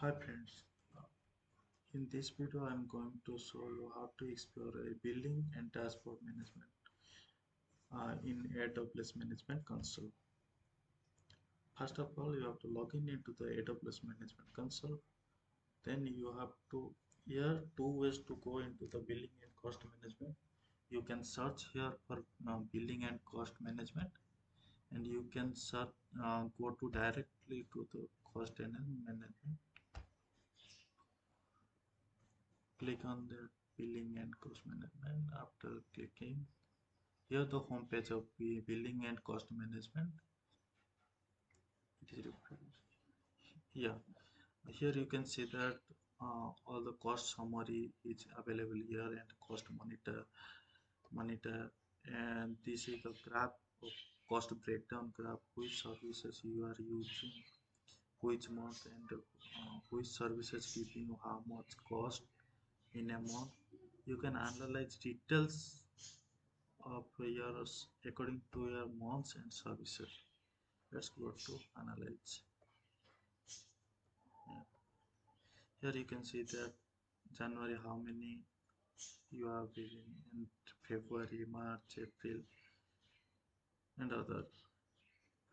Hi friends, in this video I am going to show you how to explore a billing and dashboard management in AWS Management Console. First of all, you have to log in into the AWS Management Console. Then you have to here two ways to go into the billing and cost management. You can search here for billing and cost management, and you can search go to directly to the cost and management. Click on the billing and cost management. After clicking here, the home page of billing and cost management. It is refreshed. Yeah, here you can see that all the cost summary is available here and cost monitor, and this is the graph of cost breakdown graph, which services you are using, which month, and which services giving you how much cost in a month. You can analyze details of yours according to your months and services. Let's go to analyze. Yeah. Here you can see that January how many you have been in, February, March, April, and other.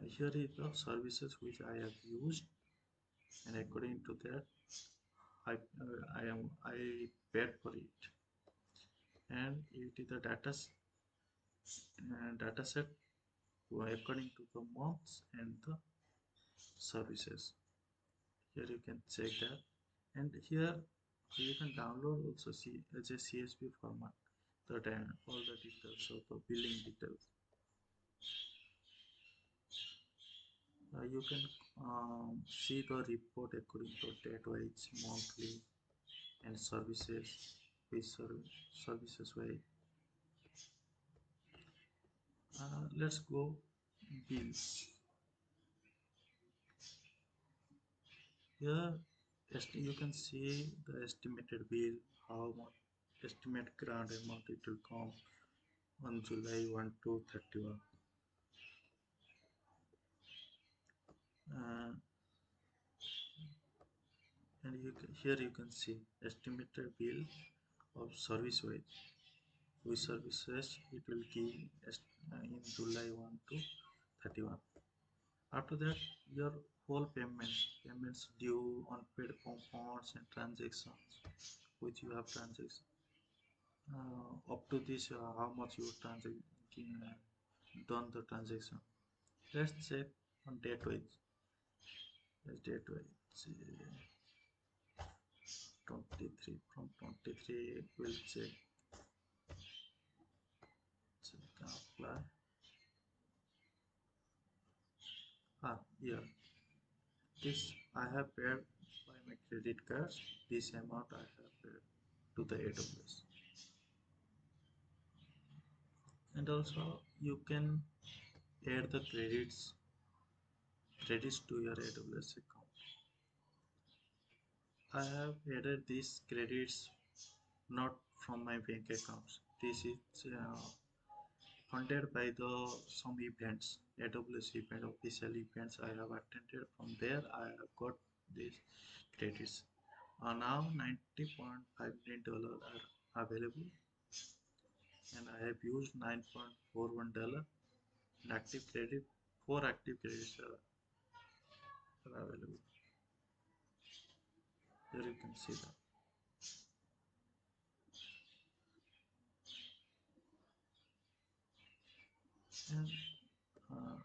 Here is the services which I have used, and according to that I paid for it, and it is the data set according to the months and the services. Here you can check that, and here you can download also see as a CSV format that all the details of the billing details. You can see the report according to date wise, monthly, and services with services wise. Let's go bills. Here you can see the estimated bill, how much estimate grant amount it will come on July 1 to 31. Uh, and here you can see estimated bill of service wage, which services it will give in July 1 to 31. After that, your whole payments due, unpaid compounds and transactions which you have transactions up to this, how much you done the transaction. Let's check on date wise. Let's date wise 23, from 23 we'll check apply. Yeah, this I have paid by my credit cards. This amount I have paid to the AWS. And also you can add the credits to your AWS account. I have added these credits not from my bank accounts. This is funded by the some events, AWS event, official events I have attended. From there I have got these credits. Now $90.59 are available, and I have used $9.41 in active credit. 4 active credits are available. Here you can see that. And uh,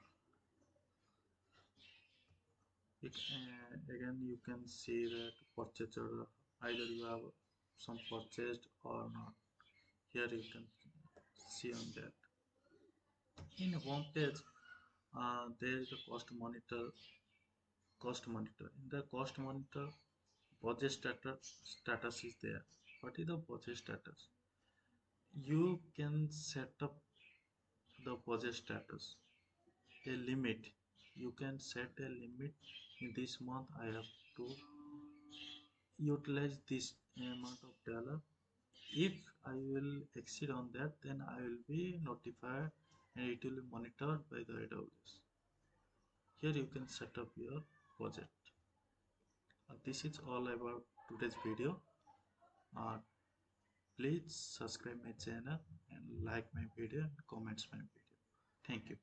again you can see that purchase order, either you have some purchased or not. Here you can see on that. In home page, there is a cost monitor. In the cost monitor, budget status is there. What is the budget status? You can set up the budget status, a limit. You can set a limit. In this month I have to utilize this amount of dollar. If I will exceed on that, then I will be notified and it will be monitored by the AWS. Here you can set up your budget. This is all about today's video. Uh, Please subscribe my channel and like my video and comments my video. Thank you.